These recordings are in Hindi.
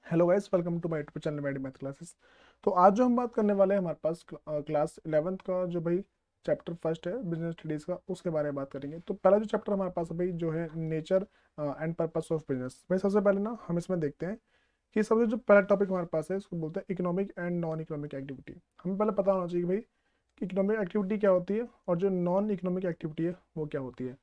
Hello guys, welcome to my YouTube channel Maddy math classes. तो आज जो हम बात करने वाले हैं हमारे पास क्लास 11th का जो भाई चैप्टर फर्स्ट है बिजनेस स्टडीज का, उसके बारे में बात करेंगे। तो पहला जो चैप्टर हमारे पास है भाई जो है nature and purpose of business. भाई सबसे पहले ना हम इसमें देखते हैं कि सबसे जो पहला टॉपिक हमारे पास है इसको बोलते हैं economic and non economic activity. हमें पहले पता होना चाहिए भाई कि इकोनॉमिक एक्टिविटी क्या होती है और जो नॉन इकोनॉमिक एक्टिविटी है वो क्या होती है।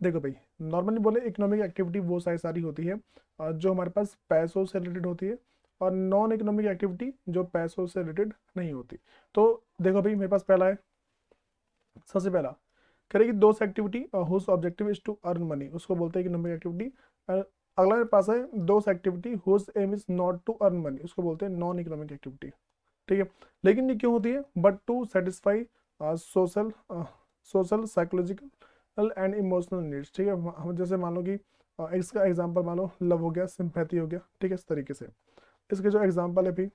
देखो भाई, नॉर्मली बोले इकोनॉमिक एक्टिविटी वो सारी होती है जो हमारे पास पैसों से रिलेटेड होती है, और नॉन इकोनॉमिक एक्टिविटी जो पैसों से रिलेटेड नहीं होती। तो देखो भाई, मेरे पास पहला है, सबसे पहला करेगी दोस्त activity whose objective is to earn money, उसको बोलते हैं इकोनॉमिक एक्टिविटी। अगला मेरे पास है दोस्त activity whose aim is not to earn money, उसको बोलते हैं नॉन इकोनॉमिक एक्टिविटी। ठीक है, लेकिन ये क्यों होती है? But to satisfy social social psychological and emotional needs. ठीक है, हम जैसे मान लो कि इसका एग्जांपल मान लो लव हो गया, सिंपैथी हो गया। ठीक है, इस तरीके से इसके जो एग्जांपल है भी,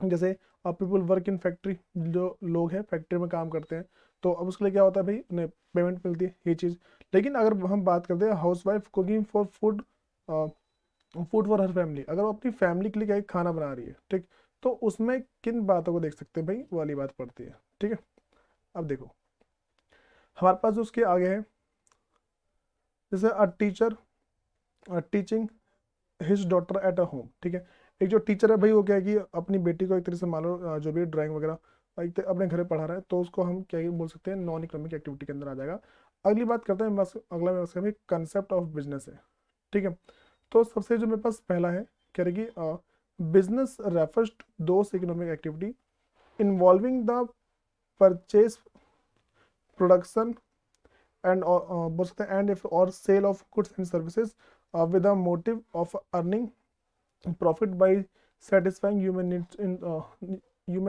जैसे पीपल वर्क इन फैक्ट्री, जो लोग हैं फैक्ट्री में काम करते हैं, तो अब उसके लिए क्या होता है भाई, उन्हें पेमेंट मिलती है, ये चीज़। लेकिन अगर हम बात करते हैं house wife cooking for food, food for her family, अगर वो अपनी फैमिली के लिए क्या खाना बना रही है, ठीक, तो उसमें किन बातों को देख सकते हैं भाई, वो वाली बात पड़ती है। ठीक है, अब देखो हमारे पास जो उसके आगे है, जैसे a teacher teaching his daughter at a home. ठीक है, एक जो टीचर है भाई वो क्या है कि अपनी बेटी को एक तरह से मान लो जो भी ड्राइंग वगैरह अपने घर पे पढ़ा रहा है, तो उसको हम क्या ही बोल सकते हैं, नॉन इकोनॉमिक एक्टिविटी के अंदर आ जाएगा। अगली बात करते हैं, बस अगला मेरे पास भाई कंसेप्ट ऑफ बिजनेस है। ठीक है, तो सबसे जो मेरे पास पहला है, कह रही कि business refers to those economic activity involving the purchase, production and बोल सकते हैं एंड और sale of goods and services with the motive of earning profit by satisfying human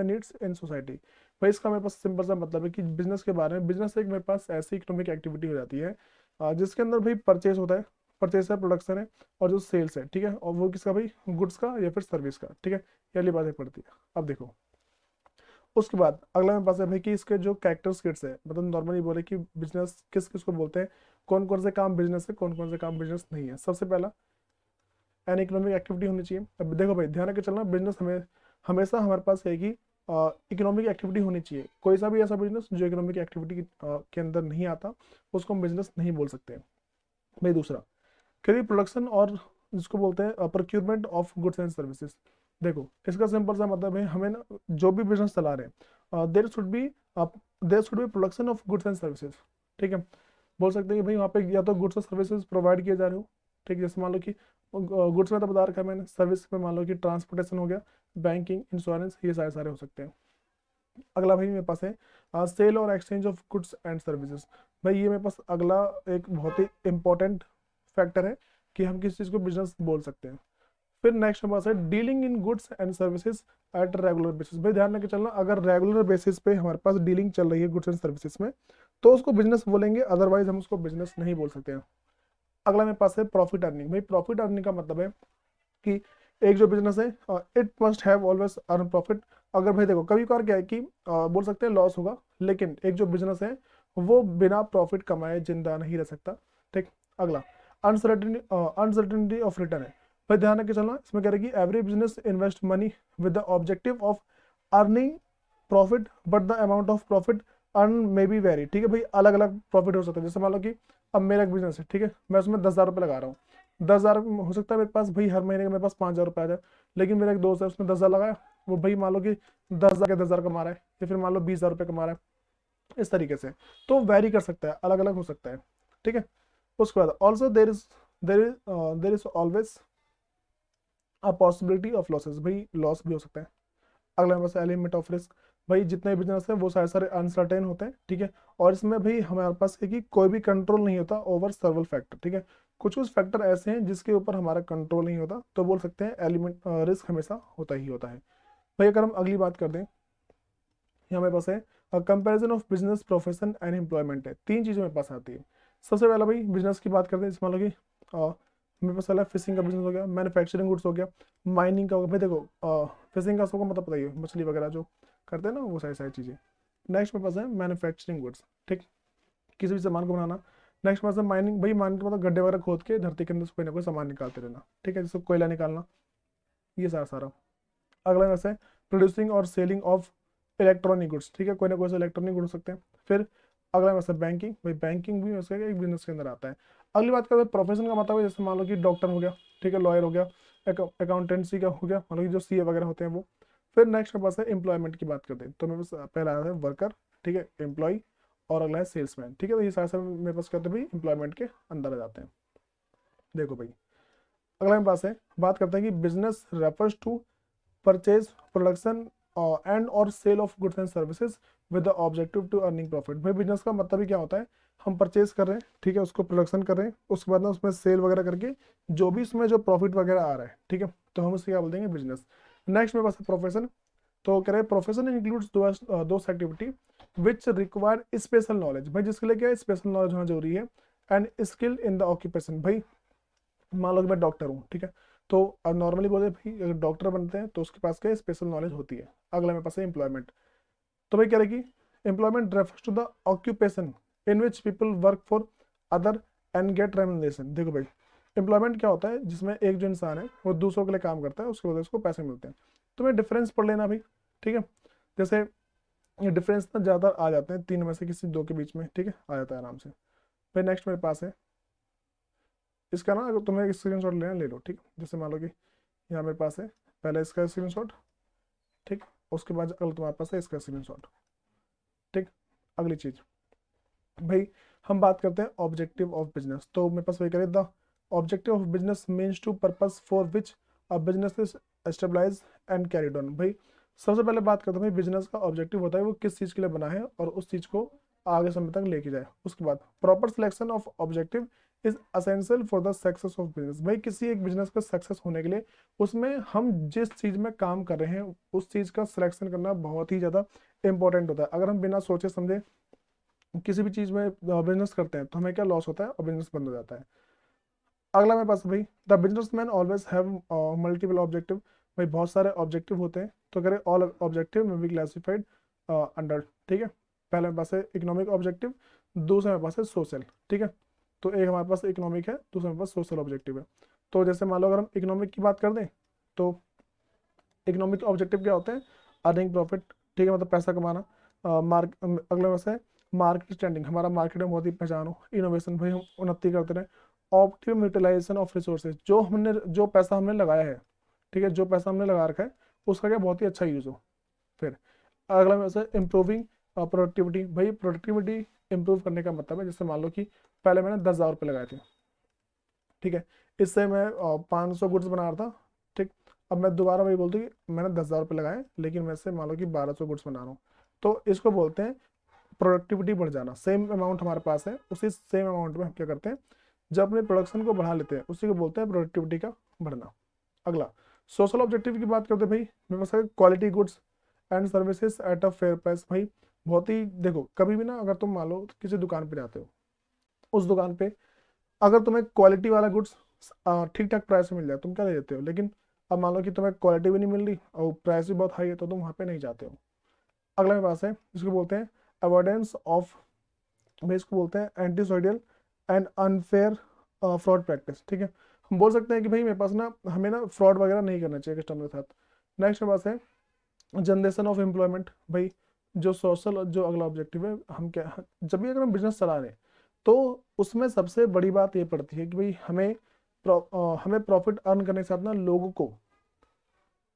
needs in society. भाई इसका मेरे पास सिंपल सा मतलब है कि बिजनेस के बारे में, बिजनेस एक मेरे पास ऐसी इकोनॉमिक एक्टिविटी हो जाती है जिसके अंदर भाई परचेस होता है, परचेस है, प्रोडक्शन है, और जो सेल्स है। ठीक है, और वो किसका भाई, गुड्स का या फिर सर्विस का। ठीक है, ये वाली बातें पड़ती है। अब देखो उसके बाद अगला मेरे पास है भाई कि इसके जो कैरेक्टर किट्स है, मतलब नॉर्मली बोले कि बिजनेस किस किस को बोलते हैं, कौन कौन से काम बिजनेस है, कौन कौन से काम बिजनेस नहीं है। सबसे पहला एन इकोनॉमिक एक्टिविटी होनी चाहिए। अब देखो भाई, ध्यान रख के चलना, बिजनेस हमें हमेशा हमारे पास है कि इकोनॉमिक एक्टिविटी होनी चाहिए। कोई सा भी ऐसा बिजनेस जो इकोनॉमिक एक्टिविटी के अंदर नहीं आता, उसको हम बिजनेस नहीं बोल सकते। भाई दूसरा करिए प्रोडक्शन, और जिसको बोलते हैं procurement of goods and services. देखो इसका सिंपल सा मतलब है, हमें ना जो भी बिजनेस चला रहे हैं there should be production of goods and services. ठीक है, बोल सकते हैं कि भाई वहाँ पे या तो गुड्स और सर्विसेज प्रोवाइड किए जा रहे हो। ठीक है, जैसे मान लो कि गुड्स में तो बता रखा है मैंने, सर्विस में मान लो कि ट्रांसपोर्टेशन हो गया, बैंकिंग, इंश्योरेंस, ये सारे सारे हो सकते हैं। अगला भाई मेरे पास है सेल और exchange of goods and services. भाई ये मेरे पास अगला एक बहुत ही इंपॉर्टेंट फैक्टर है कि हम किस चीज़ को बिजनेस बोल सकते हैं। फिर नेक्स्ट मेरे पास है dealing in goods and services at regular basis. भाई ध्यान रख के चलना, अगर रेगुलर बेसिस पे हमारे पास डीलिंग चल रही है गुड्स एंड सर्विसेज में, तो उसको बिजनेस बोलेंगे, अदरवाइज हम उसको बिजनेस नहीं बोल सकते हैं। अगला मेरे पास है प्रॉफिट अर्निंग। भाई प्रॉफिट अर्निंग का मतलब है कि एक जो बिजनेस है it must have always earn profit. अगर भाई देखो कभी कभार क्या है कि बोल सकते हैं लॉस होगा, लेकिन एक जो बिजनेस है वो बिना प्रॉफिट कमाए जिंदा नहीं रह सकता। ठीक, अगला अनसर्टेनिटी अनसर्टेनिटी ऑफ रिटर्न है। भाई ध्यान रख के चलना, इसमें कह रहे हैं कि every business invest money with the objective of earning profit, but the amount of profit earn may be very. ठीक है भाई, अलग अलग प्रॉफिट हो सकता है। जैसे मान लो कि अब मेरा एक बिजनेस है, ठीक है, मैं उसमें 10,000 रुपये लगा रहा हूँ। 10,000 हो सकता है मेरे पास भाई हर महीने का मेरे पास 5,000 रुपये आ जाए, लेकिन मेरा एक दोस्त है उसने 10,000 लगाया, वो भाई मान लो कि 10,000 के 10,000 कमा रहा है, या फिर मान लो 20,000 रुपये कमा रहा है, इस तरीके से। तो वेरी कर सकता है, अलग अलग हो सकता है। ठीक है, उसके बाद also there is always a possibility of losses. भाई लॉस भी हो सकता है। अगला मेरे पास एलिमेंट ऑफ रिस्क। भाई जितने बिजनेस है वो सारे सारे अनसर्टेन होते हैं। ठीक है, और इसमें भाई हमारे पास है कि कोई भी कंट्रोल नहीं होता ओवर सर्वल फैक्टर। ठीक है, कुछ कुछ फैक्टर ऐसे हैं जिसके ऊपर हमारा कंट्रोल नहीं होता, तो बोल सकते हैं एलिमेंट रिस्क हमेशा होता ही होता है। भाई अगर हम अगली बात कर दें, यहाँ मेरे पास है comparison of business, profession and employment है। तीन चीज़ें मेरे पास आती है। सबसे पहला भाई बिजनेस की बात करते हैं, इसमें मान लो कि मेरे पास पहला फिशिंग का बिजनेस हो गया, मैन्युफैक्चरिंग गुड्स हो गया, माइनिंग का हो गया। भाई देखो फिशिंग का सबको मतलब पता ही है, मछली वगैरह जो करते हैं ना, वो सारी सारी चीज़ें। नेक्स्ट मेरे पास है मैन्युफैक्चरिंग गुड्स। ठीक, किसी भी सामान को बनाना, नेक्स्ट मतलब माइनिंग, भाई माइनिंग मतलब गड्ढे वगैरह खोद के धरती के अंदर से कोई ना कोई सामान निकालते रहना, ठीक है, जैसे कोयला निकालना, ये सारा सारा। अगला वैसे प्रोड्यूसिंग और सेलिंग ऑफ इलेक्ट्रॉनिक गुड्स, ठीक है, कोई ना कोई से इलेक्ट्रॉनिक गुड हो सकते हैं। फिर अगला वैसे बैंकिंग, भाई बैंकिंग भी वैसे एक बिजनेस के अंदर आता है। अगली बात करते हैं प्रोफेशन का, मतलब है जैसे मान लो कि डॉक्टर हो गया, ठीक है, लॉयर हो गया, अकाउंटेंसी का हो गया, मान लो कि जो सीए वगैरह होते हैं वो। फिर नेक्स्ट के पास है एम्प्लॉयमेंट की बात करते हैं, तो मेरे पास पहला है वर्कर, ठीक है, एम्प्लॉय, और अगला है सेल्समैन, ठीक है, तो ये सारे सब मेरे पास कहते हैं भाई एम्प्लॉयमेंट के अंदर आ जाते हैं। देखो भाई अगला मेरे पास है, बात करते हैं कि business refers to purchase, production and और sale of goods and services with the objective to earning profit. भाई बिजनेस का मतलब ही क्या होता है, हम परचेज कर रहे हैं, ठीक है, उसको प्रोडक्शन कर रहे हैं, उसके बाद ना उसमें सेल वगैरह करके जो भी उसमें जो प्रॉफिट वगैरह आ रहा है, ठीक है, तो हम उससे क्या बोल देंगे बिजनेस। नेक्स्ट मेरे पास है प्रोफेशन, तो कह रहे हैं प्रोफेशन इंक्लूड्स दो activity which require special knowledge, भाई जिसके लिए क्या है स्पेशल नॉलेज होना जरूरी है, and skill in the occupation. भाई मान लो कि मैं डॉक्टर हूँ, ठीक है, तो अब नॉर्मली बोले भाई अगर डॉक्टर बनते हैं तो उसके पास क्या स्पेशल नॉलेज होती है। अगला मेरे पास है एम्प्लॉयमेंट, तो भाई क्या रहेगी, employment refers to the occupation in which people work for other and get remuneration. देखो भाई एम्प्लॉयमेंट क्या होता है, जिसमें एक जो इंसान है वो दूसरों के लिए काम करता है, उसके बाद उसको पैसे मिलते हैं। तो मैं डिफरेंस पढ़ लेना भाई, ठीक है, जैसे ये डिफरेंस ना ज़्यादा आ जाते हैं तीन में से किसी दो के बीच में, ठीक है, आ जाता है आराम से। फिर नेक्स्ट मेरे पास है इसका ना, अगर तुम्हें स्क्रीन शॉट लेना ले लो, ठीक, जैसे मान लो कि यहाँ मेरे पास है पहले इसका स्क्रीन शॉट, ठीक, उसके बाद अगर तुम्हारे पास है इसका स्क्रीन शॉट, ठीक। अगली चीज भाई हम बात करते हैं ऑब्जेक्टिव ऑफ बिजनेस, तो मेरे पास वही करें the objective of business means to purpose for which a business is stabilise and carried on. भाई सबसे पहले बात करते हैं भाई बिजनेस का ऑब्जेक्टिव होता है वो किस चीज़ के लिए बना है और उस चीज़ को आगे समय तक लेके जाए। उसके बाद proper selection of objective is essential for the success of business. भाई किसी एक बिजनेस का सक्सेस होने के लिए उसमें हम जिस चीज़ में काम कर रहे हैं उस चीज़ का सिलेक्शन करना बहुत ही ज़्यादा इंपॉर्टेंट होता है। अगर हम बिना सोचे समझे किसी भी चीज़ में बिजनेस करते हैं तो हमें क्या लॉस होता है और बिजनेस बंद हो जाता है। अगला मेरे पास है भाई the businessman always have multiple objective. भाई बहुत सारे ऑब्जेक्टिव होते हैं, तो करें ऑल ऑब्जेक्टिव में भी क्लासिफाइड अंडर, ठीक है। पहले मेरे पास है इकोनॉमिक ऑब्जेक्टिव, दूसरा मेरे पास है सोशल, ठीक है, तो एक हमारे पास इकोनॉमिक है, दूसरा मेरे पास सोशल ऑब्जेक्टिव है। तो जैसे मान लो अगर हम इकोनॉमिक की बात कर दें तो इकोनॉमिक ऑब्जेक्टिव क्या होते हैं, अर्निंग प्रॉफिट, ठीक है, मतलब पैसा कमाना, अगले में से मार्केट स्टैंडिंग, हमारा मार्केट में बहुत ही पहचान हो, इनोवेशन, भाई हम उन्नति करते रहे, ऑप्टिमम यूटिलाइजेशन ऑफ रिसोर्सेज, जो पैसा हमने लगाया है, ठीक है, जो पैसा हमने लगा रखा है उसका क्या बहुत ही अच्छा यूज हो। फिर अगला में से इम्प्रूविंग प्रोडक्टिविटी, भाई प्रोडक्टिविटी इंप्रूव करने का मतलब है जैसे मान लो कि पहले मैंने 10,000 रुपये लगाए थे, ठीक है, इससे मैं 500 गुड्स बना रहा था, ठीक, अब मैं दोबारा वही बोलता हूँ कि मैंने 10,000 रुपये लगाए लेकिन मैं से मान लो कि 1,200 गुड्स बना रहा हूँ, तो इसको बोलते हैं प्रोडक्टिविटी बढ़ जाना। सेम अमाउंट हमारे पास है, उसी सेम अमाउंट में हम क्या करते हैं जब अपने प्रोडक्शन को बढ़ा लेते हैं उसी को बोलते हैं प्रोडक्टिविटी का बढ़ना। अगला सोशल ऑब्जेक्टिव की बात करते हैं भाई मेरे पास है quality goods and services at a fair price. भाई बहुत ही देखो कभी भी ना अगर तुम मान लो किसी दुकान पे जाते हो, उस दुकान पे अगर तुम्हें क्वालिटी वाला गुड्स ठीक ठाक प्राइस में मिल जाए तुम क्या ले लेते हो, लेकिन अब मान लो कि तुम्हें क्वालिटी भी नहीं मिल रही और प्राइस भी बहुत हाई है तो तुम वहाँ पे नहीं जाते हो। अगला मेरे पास है जिसको बोलते हैं अवॉइडेंस ऑफ, भाई इसको बोलते हैं anti social and unfair fraud practice, ठीक है, हम बोल सकते हैं कि भाई मेरे पास ना हमें ना फ्रॉड वगैरह नहीं करना चाहिए कस्टमर के साथ। नेक्स्ट मेरे पास है जनरेशन ऑफ एम्प्लॉयमेंट, भाई जो सोशल जो अगला ऑब्जेक्टिव है हम क्या जब भी अगर हम बिजनेस चला रहे हैं तो उसमें सबसे बड़ी बात ये पड़ती है कि भाई हमें प्रॉफिट अर्न करने के साथ ना लोगों को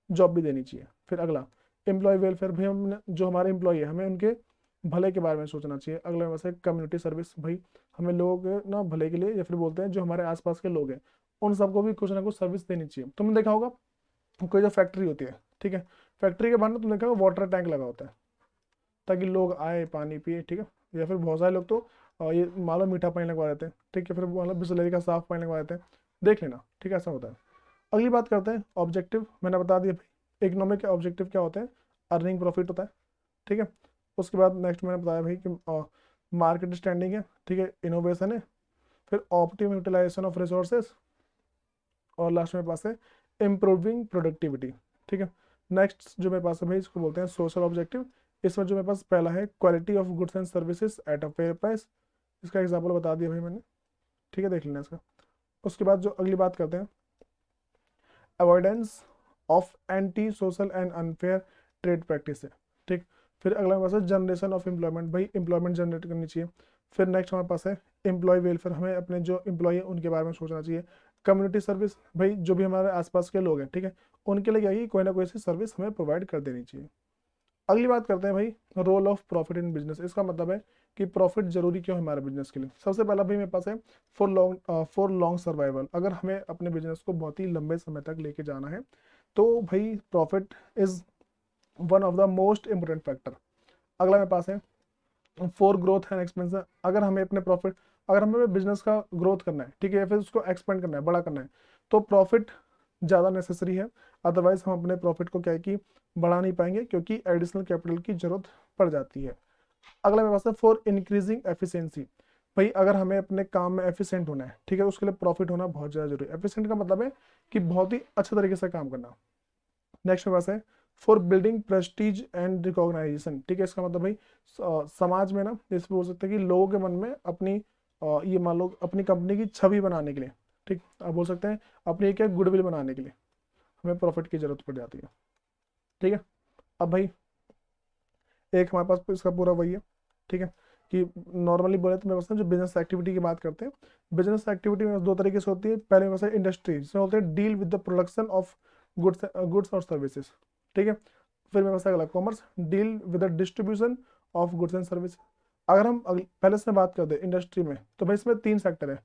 जॉब भी देनी चाहिए। फिर अगला एम्प्लॉय वेलफेयर, भाई हम जो हमारे एम्प्लॉय है हमें उनके भले के बारे में सोचना चाहिए। अगला वैसे कम्युनिटी सर्विस, भाई हमें लोगों के ना भले के लिए या फिर बोलते हैं जो हमारे आसपास के लोग हैं उन सबको भी कुछ ना कुछ सर्विस देनी चाहिए। तुमने देखा होगा कोई जो फैक्ट्री होती है, ठीक है, फैक्ट्री के बाहर ना तुमने देखा होगा वाटर टैंक लगा होता है ताकि लोग आए पानी पिए, ठीक है, या फिर बहुत सारे लोग तो ये मान लो मीठा पानी लगवा देते हैं, ठीक है, फिर मतलब बिस्लरी का साफ पानी लगवा देते हैं, देख लेना, ठीक है, ऐसा होता है। अगली बात करते हैं ऑब्जेक्टिव, मैंने बता दिया भाई इकोनॉमिक ऑब्जेक्टिव क्या होते हैं, अर्निंग प्रॉफिट होता है, ठीक है। उसके बाद नेक्स्ट मैंने बताया भाई कि मार्केट स्टैंडिंग है, ठीक है, इनोवेशन है, फिर ऑप्टिमम यूटिलाइजेशन ऑफ रिसोर्सेज, और लास्ट में पास है इम्प्रूविंग प्रोडक्टिविटी, ठीक है। नेक्स्ट जो मेरे पास है भाई इसको बोलते हैं सोशल ऑब्जेक्टिव, इसमें जो मेरे पास पहला है quality of goods and services at a fair price, इसका एग्जाम्पल बता दिया भाई मैंने, ठीक है, देख लेना इसका। उसके बाद जो अगली बात करते हैं, avoidance of anti social and unfair trade practice है, ठीक। फिर अगला हमारे पास है जनरेशन ऑफ एम्प्लॉयमेंट, भाई एम्प्लॉयमेंट जनरेट करनी चाहिए। फिर नेक्स्ट हमारे पास है एम्प्लॉय वेलफेयर, हमें अपने जो एम्प्लॉय है उनके बारे में सोचना चाहिए। कम्युनिटी सर्विस, भाई जो भी हमारे आसपास के लोग हैं, ठीक है, उनके लिए क्या है कि कोई ना कोई सी सर्विस हमें प्रोवाइड कर देनी चाहिए। अगली बात करते हैं भाई role of profit in business, इसका मतलब है कि प्रॉफिट जरूरी क्यों है हमारे बिजनेस के लिए। सबसे पहला भाई मेरे पास है फॉर लॉन्ग सर्वाइवल, अगर हमें अपने बिजनेस को बहुत ही लंबे समय तक लेके जाना है तो भाई profit is one of the most important factor. अगला मेरे पास है फॉर ग्रोथ एंड एक्सपेंशन, अगर हमें अपने प्रॉफिट, अगर हमें बिजनेस का ग्रोथ करना है, ठीक है, या फिर उसको एक्सपेंड करना है, बड़ा करना है, तो प्रॉफिट ज़्यादा नेसेसरी है। अदरवाइज हम अपने प्रॉफिट को क्या है कि बढ़ा नहीं पाएंगे, क्योंकि एडिशनल कैपिटल की जरूरत पड़ जाती है। अगला मेरे पास है फॉर इंक्रीजिंग एफिशिएंसी, भाई अगर हमें अपने काम में एफिशिएंट होना है, ठीक है, उसके लिए प्रॉफिट होना बहुत ज़्यादा जरूरी है। एफिशिएंट का मतलब है कि बहुत ही अच्छे तरीके से काम करना। नेक्स्ट मेरे पास है for building prestige and recognisation, ठीक है, इसका मतलब भाई समाज में ना, जैसे बोल सकते हैं कि लोगों के मन में अपनी ये मान लो अपनी कंपनी की छवि बनाने के लिए, ठीक, आप बोल सकते हैं अपनी एक गुडविल बनाने के लिए हमें प्रॉफिट की जरूरत पड़ जाती है, ठीक है। अब भाई एक हमारे पास इसका पूरा वही है, ठीक है, कि नॉर्मली बोले तो मेरे पास ना जो बिजनेस एक्टिविटी की बात करते हैं, बिजनेस एक्टिविटी में दो तरीके से होती है। पहले मेरे पास इंडस्ट्री, जिसमें बोलते हैं deal with the production of goods और सर्विसेज, ठीक है। फिर मेरे पास अगला commerce, deal with the distribution of goods and service. अगर हम पहले से बात करते हैं इंडस्ट्री में, तो भाई इसमें तीन सेक्टर है,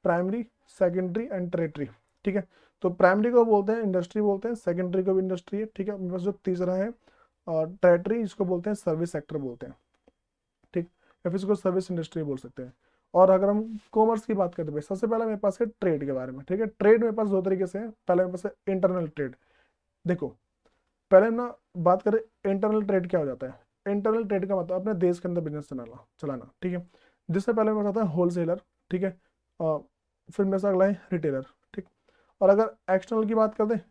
प्राइमरी, सेकेंडरी एंड टेरेटरी, ठीक है। तो प्राइमरी को बोलते हैं इंडस्ट्री बोलते हैं, सेकेंडरी को भी इंडस्ट्री है, ठीक है। मेरे पास जो तीसरा है और टेरेटरी, इसको बोलते हैं सर्विस सेक्टर बोलते हैं, ठीक, या फिर इसको सर्विस इंडस्ट्री बोल सकते हैं। और अगर हम कॉमर्स की बात करते हैं, सबसे पहले मेरे पास है ट्रेड के बारे में, ठीक है। ट्रेड मेरे पास दो तरीके से है, पहले मेरे पास है इंटरनल ट्रेड। देखो पहले हम ना बात करें इंटरनल ट्रेड क्या हो जाता है। इंटरनल ट्रेड का मतलब अपने देश के अंदर बिजनेस चलाना चलाना, ठीक है, जिससे पहले मेरे पास आता है होलसेलर, ठीक है, फिर मेरे पास अगला है रिटेलर, ठीक। और अगर एक्सटर्नल की बात करते हैं,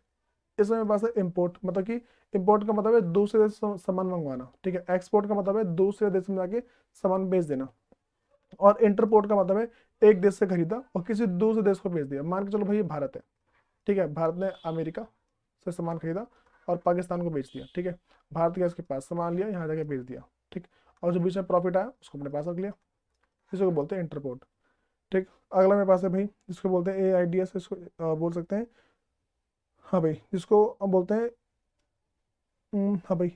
इसमें मेरे पास है इम्पोर्ट, मतलब कि इम्पोर्ट का मतलब है दूसरे देश से सामान मंगवाना, ठीक है। एक्सपोर्ट का मतलब है दूसरे देश में जाके सामान बेच देना। और इंटरपोर्ट का मतलब है एक देश से खरीदा और किसी दूसरे देश को बेच दिया। मान के चलो भाई ये भारत है, ठीक है, भारत ने अमेरिका से सामान खरीदा और पाकिस्तान को बेच दिया, ठीक है। भारत गया उसके पास सामान लिया, यहाँ जाके बेच दिया, ठीक। और जो बीच में प्रॉफिट आया उसको अपने पास रख लिया, इसको बोलते हैं इंटरपोर्ट, ठीक। अगला मेरे पास है भाई, इसको बोलते हैं AIDS, इसको बोल सकते हैं, हाँ भाई, जिसको हम बोलते हैं हाँ भाई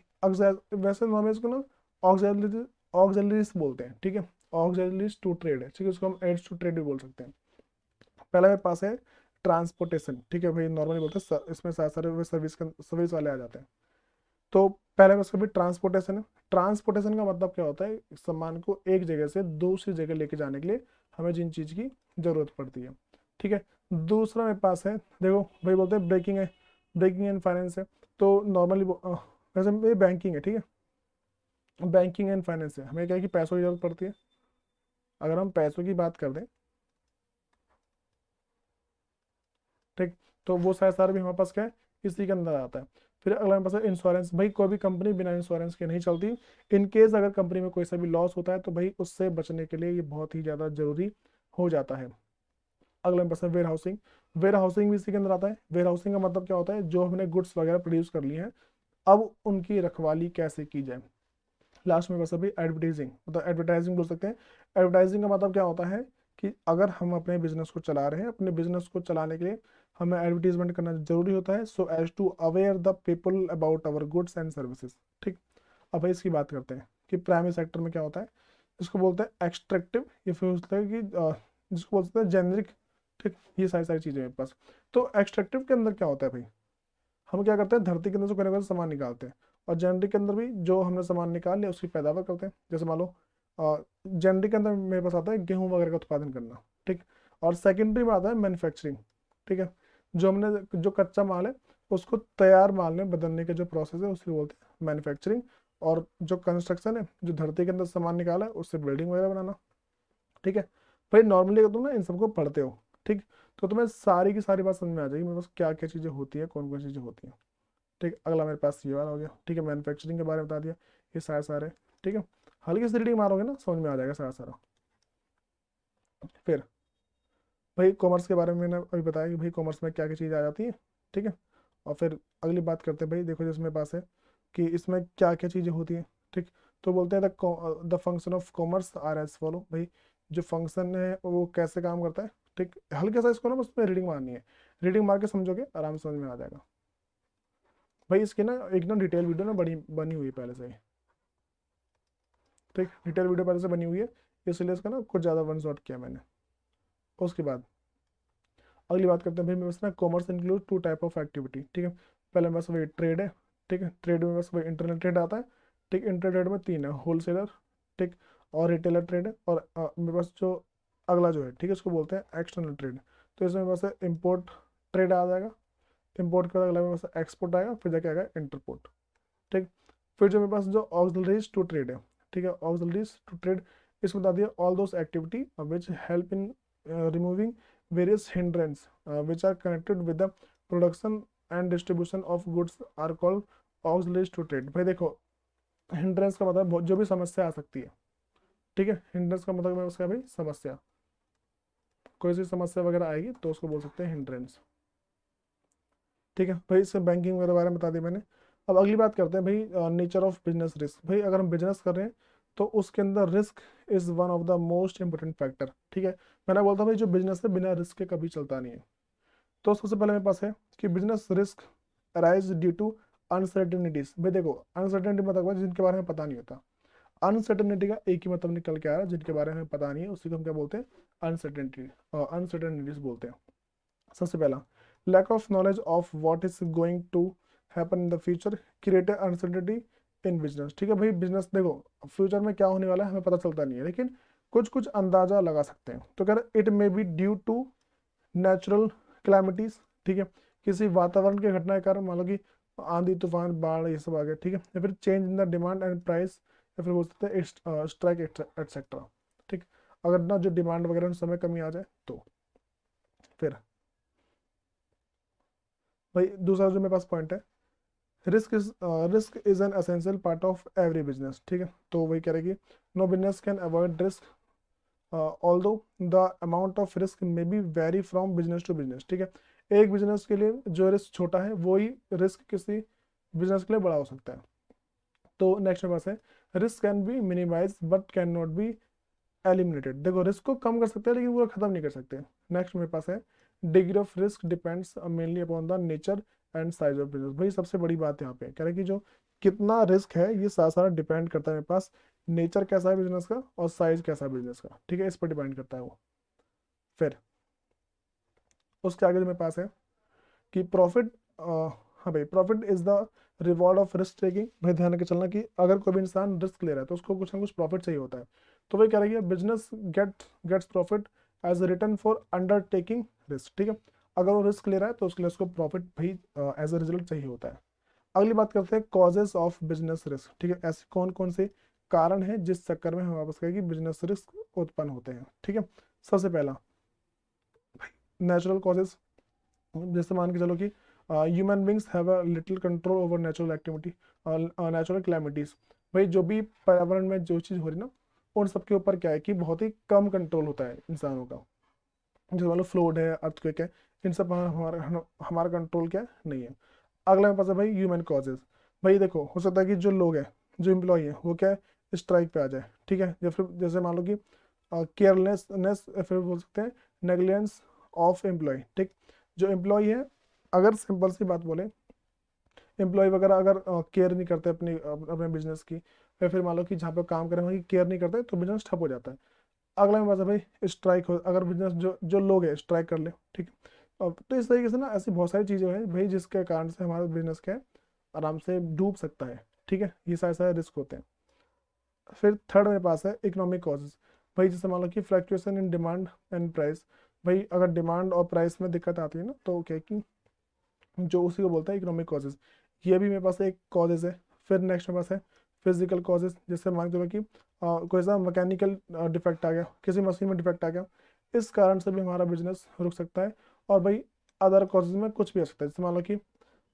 वैसे नॉर्मल इसको ना ऑक्सिलरी ऑक्सिलरीज बोलते हैं, ठीक है। ऑक्सिलरीज टू ट्रेड है, ठीक है, उसको हम एड्स टू ट्रेड भी बोल सकते हैं। पहला मेरे पास है ट्रांसपोर्टेशन, ठीक है भाई, नॉर्मली बोलते हैं इसमें सारे सारे सर्विस वाले आ जाते हैं। तो पहले में उसका भी ट्रांसपोर्टेशन है। ट्रांसपोर्टेशन का मतलब क्या होता है, सामान को एक जगह से दूसरी जगह लेके जाने के लिए हमें जिन चीज़ की जरूरत पड़ती है, ठीक है। दूसरा मेरे पास है, देखो भाई बोलते हैं ब्रेकिंग है, ब्रेकिंग एंड फाइनेंस है। तो नॉर्मली वैसे ये बैंकिंग है, ठीक है, बैंकिंग एंड फाइनेंस है, हमें क्या है कि पैसों की जरूरत पड़ती है। अगर हम पैसों की बात कर दें, ठीक, तो वो सारे सारे भी हमारे पास क्या है, इसी के अंदर आता है। फिर अगला मेरे पास है इंश्योरेंस, भाई कोई भी कंपनी बिना इंश्योरेंस के नहीं चलती। इन केस अगर कंपनी में कोई सा भी लॉस होता है तो भाई उससे बचने के लिए ये बहुत ही ज़्यादा जरूरी हो जाता है। अगला मेरे पास है वेयर हाउसिंग, वेयर हाउसिंग भी इसी के अंदर आता है। वेयर हाउसिंग का मतलब क्या होता है, जो हमने गुड्स वगैरह प्रोड्यूस कर लिए हैं, अब उनकी रखवाली कैसे की जाए। लास्ट में बस अभी एडवर्टाइजिंग, मतलब एडवर्टाइजिंग बोल सकते हैं। एडवर्टाइजिंग का मतलब क्या होता है कि अगर हम अपने बिजनेस को चला रहे हैं, अपने बिजनेस को चलाने के लिए हमें एडवर्टीजमेंट करना जरूरी होता है, so as to aware the people about our goods and services, ठीक। अब भाई इसकी बात करते हैं कि प्राइमरी सेक्टर में क्या होता है, इसको बोलते हैं एक्सट्रैक्टिव, या फिर होता है कि जिसको बोलते हैं जेनरिक, ठीक। ये सारी सारी चीज़ें मेरे पास। तो एक्सट्रैक्टिव के अंदर क्या होता है भाई, हम क्या करते हैं धरती के अंदर से कोई ना कोई सामान निकालते हैं, और जनवरी के अंदर भी जो हमने सामान निकाल लिया उसकी पैदावार करते हैं। जैसे मान लो जनवरी के अंदर मेरे पास आता है गेहूं वगैरह का उत्पादन करना, ठीक। और सेकेंडरी में आता है मैन्युफैक्चरिंग, ठीक है, जो हमने जो कच्चा माल है उसको तैयार माल में बदलने के जो प्रोसेस है उसको बोलते हैं मैन्युफैक्चरिंग। और जो कंस्ट्रक्शन है, जो धरती के अंदर सामान निकाला है उससे बिल्डिंग वगैरह बनाना, ठीक है। भाई नॉर्मली अगर तुम ना इन सबको पढ़ते हो, ठीक, तो तुम्हें सारी की सारी बात समझ में आ जाएगी मेरे पास क्या क्या चीज़ें होती है, कौन कौन चीज़ें होती हैं, ठीक। अगला मेरे पास ये वाला हो गया, ठीक है, मैन्युफैक्चरिंग के बारे में बता दिया, ये सारे सारे, ठीक है। हल्की सी रीडिंग मारोगे ना समझ में आ जाएगा सारा सारा। फिर भाई कॉमर्स के बारे में मैंने अभी बताया कि भाई कॉमर्स में क्या क्या चीज़ आ जाती है, ठीक है। और फिर अगली बात करते हैं भाई, देखो जिसमें पास है कि इसमें क्या क्या चीज़ें होती हैं, ठीक। तो बोलते हैं the function of commerce are as follow. भाई जो फंक्शन है वो कैसे काम करता है, ठीक। हल्के सा इसको ना बस में रीडिंग मारनी है, रीडिंग मार के समझोगे आराम से समझ में आ जाएगा। भाई इसकी ना एक ना डिटेल वीडियो ना बड़ी बनी हुई है पहले से ही, ठीक। डिटेल वीडियो पहले से बनी हुई है, इसलिए इसका ना कुछ ज़्यादा वन शॉट किया मैंने। उसके बाद अगली बात करते हैं भाई, मेरे पास ना commerce include to type of activity, ठीक है। पहले मेरे पास वही ट्रेड है, ठीक है। ट्रेड में बस वही इंटरनल ट्रेड आता है, ठीक। इंटर ट्रेड में तीन है, होलसेलर, ठीक, और रिटेलर ट्रेड है, और मेरे पास जो अगला जो है, ठीक है, इसको बोलते हैं एक्सटर्नल ट्रेड। तो इसमें मेरे पास इम्पोर्ट ट्रेड आ जाएगा, इम्पोर्ट के बाद अगला मेरे पास एक्सपोर्ट आएगा, फिर जाके आएगा इंटरपोर्ट, ठीक। फिर जो मेरे पास जो ऑक्सिलरीज टू ट्रेड है, ठीक है, ऑक्सिलरीज टू ट्रेड, इसको बता दिया all those activity which help in removing various hindrance which are connected with the production and distribution of goods are called auxiliaries to trade. भाई देखो हिंड्रेंस का मतलब जो भी समस्या आ सकती है, ठीक है। हिंड्रेंस का मतलब है उसका भाई समस्या, कोई सी समस्या वगैरह आएगी तो उसको बोल सकते हैं हिंड्रेंस, ठीक है। भाई इससे बैंकिंग वगैरह बारे में बता दिया मैंने। अब अगली बात करते हैं भाई नेचर ऑफ बिजनेस रिस्क। भाई अगर हम बिजनेस कर रहे हैं तो उसके अंदर risk is one of the most important factor, ठीक है। मैंने बोलता भाई जो बिजनेस है बिना रिस्क के कभी चलता नहीं है। तो सबसे पहले मेरे पास है कि business risk arise due to uncertainties. भाई देखो अनसर्टेनिटी मतलब है जिनके बारे में पता नहीं होता। अनसर्टेनिटी का एक ही मतलब निकल के आ रहा है, जिनके बारे में पता नहीं है उसी को हम क्या बोलते हैं, अनसर्टेनिटी, अनसर्टेनिटीज बोलते हैं। सबसे पहला lack of knowledge of what is going to happen in the future create uncertainty in business, ठीक है। भाई बिजनेस देखो फ्यूचर में क्या होने वाला है हमें पता चलता नहीं है, लेकिन कुछ कुछ अंदाजा लगा सकते हैं। तो कह रहे it may be due to natural calamities, ठीक है, किसी वातावरण की घटना के कारण, मान लो कि आंधी तूफान बाढ़ ये सब आ गया, ठीक है, या फिर change in the demand and price, या फिर बोल सकते हैं स्ट्राइक एटसेट्रा, ठीक। अगर ना जो डिमांड वगैरह में समय कमी आ जाए तो फिर भाई दूसरा जो मेरे पास पॉइंट है, risk is an essential part of every business, ठीक है। तो वही कह रहे कि no business can avoid risk although the amount of risk may be vary from business to business, ठीक है। एक बिजनेस के लिए जो रिस्क छोटा है वही रिस्क किसी बिजनेस के लिए बड़ा हो सकता है। तो नेक्स्ट मेरे पास है risk can be minimise but can not be eliminated. देखो रिस्क को कम कर सकते हैं लेकिन पूरा खत्म नहीं कर सकते। नेक्स्ट मेरे पास है degree of risk depends mainly upon the nature and size of business. भाई सबसे बड़ी बात यहाँ पे कह रहे हैं कि जो कितना रिस्क है ये सारा सारा डिपेंड करता है मेरे पास नेचर कैसा है बिजनेस का और साइज कैसा है बिजनेस का, ठीक है, इस पर डिपेंड करता है वो। फिर उसके आगे जो मेरे पास है कि प्रॉफिट, हाँ भाई profit is the reward of risk taking. भाई ध्यान रखे चलना कि अगर कोई भी इंसान रिस्क ले रहा है तो उसको कुछ ना कुछ प्रॉफिट चाहिए होता है। तो वही कह रही है business gets profit as return for undertaking risk, ठीक है। अगर वो रिस्क ले रहा है तो उसके लिए उसको प्रॉफिट भाई एज अ रिजल्ट चाहिए होता है। अगली बात करते हैं कॉजेज ऑफ बिजनेस रिस्क, ठीक है। ऐसे कौन कौन से कारण हैं जिस चक्कर में हम वापस कहें कि बिजनेस रिस्क उत्पन्न होते हैं, ठीक है। सबसे पहला नेचुरल कॉजेज, जैसे मान के चलो कि human beings have a little control over natural activity, natural calamities. भाई जो भी पर्यावरण में जो चीज़ हो रही ना उन सबके ऊपर क्या है कि बहुत ही कम कंट्रोल होता है इंसानों का। जैसे मान लो फ्लड है, अर्थक्वेक है, इन सब पर हमारा हमारा कंट्रोल क्या है, नहीं है। अगला मेरे पास है भाई ह्यूमन कॉजेज। भाई देखो हो सकता है कि जो लोग हैं जो एम्प्लॉय है वो क्या है स्ट्राइक पे आ जाए, ठीक है, या फिर जैसे मान लो कि केयरलेसनेस, फिर बोल सकते हैं नेग्लिजेंस ऑफ एम्प्लॉय, ठीक। जो एम्प्लॉय है अगर सिंपल सी बात बोले एम्प्लॉय वगैरह अगर केयर नहीं करते अपने बिजनेस की, या फिर मान लो कि जहाँ पे काम करें वहीं केयर नहीं करते तो बिजनेस ठप हो जाता है। अगला में बात है भाई स्ट्राइक हो, अगर बिजनेस जो जो लोग हैं स्ट्राइक कर ले, ठीक है। अब तो इस तरीके से ना ऐसी बहुत सारी चीज़ें हैं भाई जिसके कारण से हमारा बिजनेस क्या है आराम से डूब सकता है, ठीक है। ये सारे सारे रिस्क होते हैं। फिर थर्ड मेरे पास है इकोनॉमिक कॉजेज। भाई जैसे मान लो कि fluctuation in demand and price. भाई अगर डिमांड और प्राइस में दिक्कत आती है ना तो क्या है कि जो उसी को बोलता है इकोनॉमिक कॉजेज, ये भी मेरे पास एक कॉजेज है। फिर नेक्स्ट मेरे पास है फिजिकल कॉजेज, जैसे मान के चलो कि कोई सा मैकेनिकल डिफेक्ट आ गया, किसी मशीन में डिफेक्ट आ गया, इस कारण से भी हमारा बिजनेस रुक सकता है। और भाई अदर कॉजेज में कुछ भी आ सकता है, जैसे मान लो कि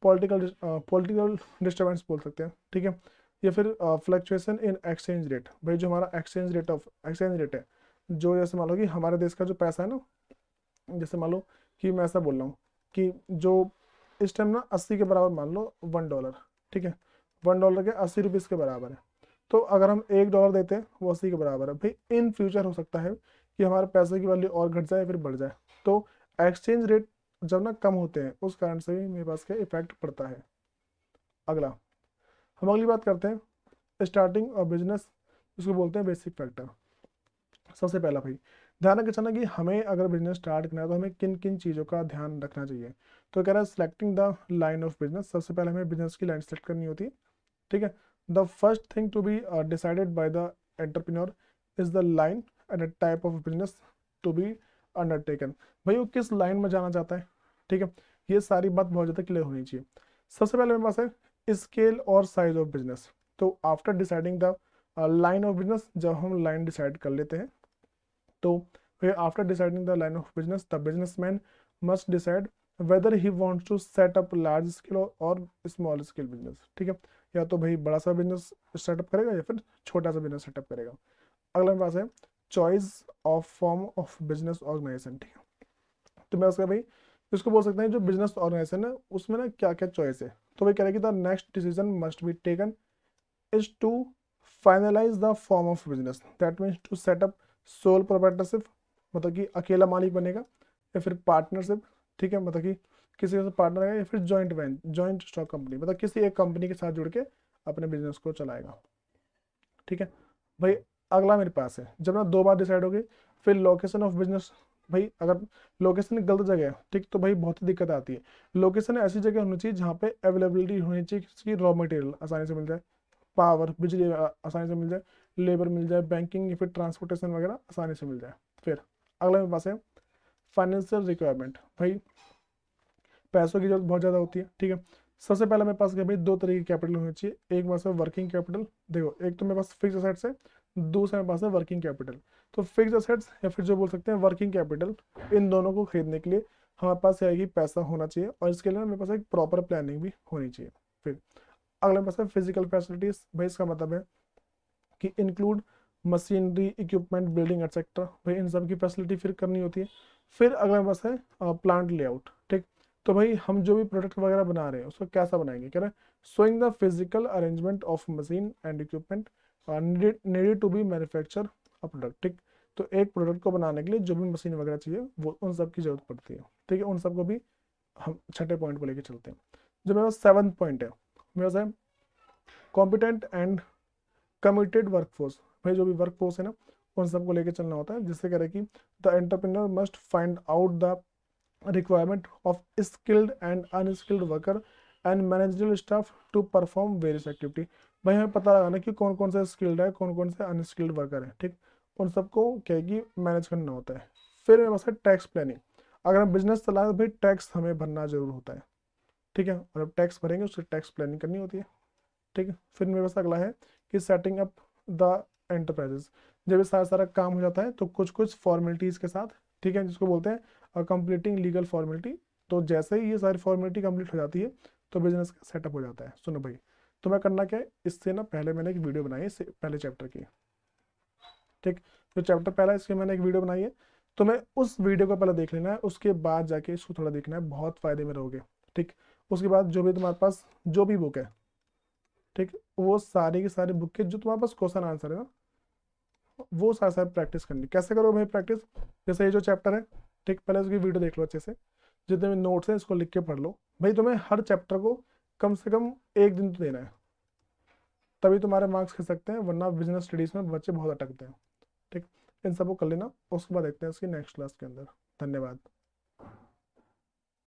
पॉलिटिकल डिस्टर्बेंस बोल सकते हैं, ठीक है। या फिर फ्लक्चुएशन इन एक्सचेंज रेट। भाई जो हमारा एक्सचेंज रेट है जो जैसे मान लो कि हमारे देश का जो पैसा है ना, जैसे मान लो कि मैं ऐसा बोल रहा हूँ कि जो इस टाइम ना 80 के बराबर मान लो $1, ठीक है, $1 के 80 रुपीज़ के बराबर है। तो अगर हम $1 देते हैं वो 80 के बराबर है भाई। इन फ्यूचर हो सकता है कि हमारे पैसे की वैल्यू और घट जाए फिर बढ़ जाए। तो एक्सचेंज रेट जब ना कम होते हैं उस कारण से भी मेरे पास का इफेक्ट पड़ता है। अगला, हम अगली बात करते हैं स्टार्टिंग और बिजनेस, इसको बोलते हैं बेसिक फैक्टर। सबसे पहला भाई ध्यान रखना चाहिए कि हमें अगर बिजनेस स्टार्ट करना है तो हमें किन किन चीज़ों का ध्यान रखना चाहिए। तो कह रहा है selecting the line of business, सबसे पहले हमें बिजनेस की लाइन सेलेक्ट करनी होती है, ठीक है। The first thing to be decided by the entrepreneur is the line and the type of business to be undertaken. भाई वो किस लाइन में जाना चाहता है, ठीक है, ये सारी बात बहुत ज़्यादा क्लियर होनी चाहिए। सबसे पहले मेरे पास है स्केल और साइज ऑफ बिजनेस। तो after deciding the line of business, जब हम लाइन डिसाइड कर लेते हैं तो फिर after deciding the line of business the businessman must decide whether he wants to set up large scale और स्मॉल स्केल बिजनेस, ठीक है। या तो भाई बड़ा सा बिजनेस सेटअप करेगा या फिर छोटा सा बिजनेस सेटअप करेगा। अगला मेरे पास है choice of form of business organisation, ठीक है। तो मैं उसका भाई इसको बोल सकते हैं जो बिजनेस ऑर्गेनाइजेशन है उसमें ना क्या क्या चॉइस है। तो भाई कह रहा है कि the next decision must be taken is to finalize the form of business, that means to set up sole proprietorship, मतलब कि अकेला मालिक बनेगा, या फिर पार्टनरशिप, ठीक है, मतलब कि किसी के साथ पार्टनर है, या फिर जॉइंट स्टॉक कंपनी, मतलब किसी एक कंपनी के साथ जुड़ के अपने बिजनेस को चलाएगा, ठीक है भाई। अगला मेरे पास है जब ना दो बार डिसाइड हो गई, फिर लोकेशन ऑफ बिजनेस। भाई अगर लोकेशन गलत जगह है, ठीक, तो भाई बहुत ही दिक्कत आती है। लोकेशन ऐसी जगह होनी चाहिए जहाँ पे अवेलेबिलिटी होनी चाहिए किसी रॉ मटेरियल आसानी से मिल जाए, पावर बिजली आसानी से मिल जाए, लेबर मिल जाए, बैंकिंग या फिर ट्रांसपोर्टेशन वगैरह आसानी से मिल जाए। फिर अगला मेरे पास है फाइनेंशियल रिक्वायरमेंट। भाई पैसों की जरूरत बहुत ज़्यादा होती है, ठीक है। सबसे पहले मेरे पास क्या भाई दो तरीके की कैपिटल होनी चाहिए। एक मेरे पास है वर्किंग कैपिटल, देखो एक तो मेरे पास फिक्स असेट्स है, दूसरा मेरे पास है वर्किंग कैपिटल। तो फिक्स असेट्स या फिर जो बोल सकते हैं वर्किंग कैपिटल, इन दोनों को खरीदने के लिए हमारे पास क्या है कि पैसा होना चाहिए, और इसके लिए मेरे पास एक प्रॉपर प्लानिंग भी होनी चाहिए। फिर अगला मेरे पास है फिजिकल फैसिलिटीज। भाई इसका मतलब है कि include machinery, equipment, building etcetera, भाई इन सब की फैसिलिटी फिर करनी होती है। फिर अगला बस है प्लांट लेआउट, ठीक। तो भाई हम जो भी प्रोडक्ट वगैरह बना रहे हैं उसको कैसा बनाएंगे, कह रहे हैं showing the physical arrangement of machine and equipment needed to be manufacture a product, ठीक। तो एक प्रोडक्ट को बनाने के लिए जो भी मशीन वगैरह चाहिए वो उन सब की जरूरत पड़ती है, ठीक है। उन सबको भी हम छठे पॉइंट को लेके चलते हैं। जो मेरे पास सेवन्थ पॉइंट है मेरे पास है कॉम्पिटेंट एंड कमिटेड वर्कफोर्स। भाई जो भी वर्कफोर्स है ना उन सबको लेके चलना होता है, जिससे कह रहे हैं कि the entrepreneur must find out the requirement of skilled and unskilled worker and managerial staff to perform various activity. भाई हमें पता लगाना कि कौन कौन से स्किल्ड है, कौन कौन से अनस्किल्ड वर्कर है, ठीक। उन सबको क्या है कि मैनेज करना होता है। फिर मेरे पास है टैक्स प्लानिंग। अगर हम बिजनेस चला रहे तो भाई टैक्स हमें भरना जरूर होता है, ठीक है, और अब टैक्स भरेंगे उसकी टैक्स प्लानिंग करनी होती है, ठीक है। फिर मेरे पास अगला है कि सेटिंग अप द एंटरप्राइजेस। जब ये सारा सारा काम हो जाता है तो कुछ कुछ फॉर्मेलिटीज़ के साथ, ठीक है, जिसको बोलते हैं कंप्लीटिंग लीगल फॉर्मेलिटी। तो जैसे ही ये सारी फॉर्मेलिटी कंप्लीट हो जाती है तो बिजनेस का सेटअप हो जाता है। सुनो भाई, तो मैं करना क्या है, इससे ना पहले मैंने एक वीडियो बनाई है इससे पहले चैप्टर की, ठीक। जो चैप्टर पहला है इसकी मैंने एक वीडियो बनाई है, तो मैं उस वीडियो को पहले देख लेना है, उसके बाद जाके इसको थोड़ा देखना है, बहुत फायदे में रहोगे, ठीक। उसके बाद जो भी तुम्हारे पास जो भी बुक है, ठीक, वो सारी की सारी बुक के जो तुम्हारे पास क्वेश्चन आंसर है ना वो सारे सारे प्रैक्टिस करनी। कैसे करो भाई प्रैक्टिस, जैसे ये जो चैप्टर है, ठीक, पहले उसकी वीडियो देख लो अच्छे से, जितने भी नोट्स हैं इसको लिख के पढ़ लो। भाई तुम्हें हर चैप्टर को कम से कम एक दिन तो देना है, तभी तुम्हारे मार्क्स खिल सकते हैं, वरना बिजनेस स्टडीज में बच्चे बहुत अटकते हैं, ठीक। इन सबको कर लेना, उसके बाद देखते हैं इसकी नेक्स्ट क्लास के अंदर। धन्यवाद।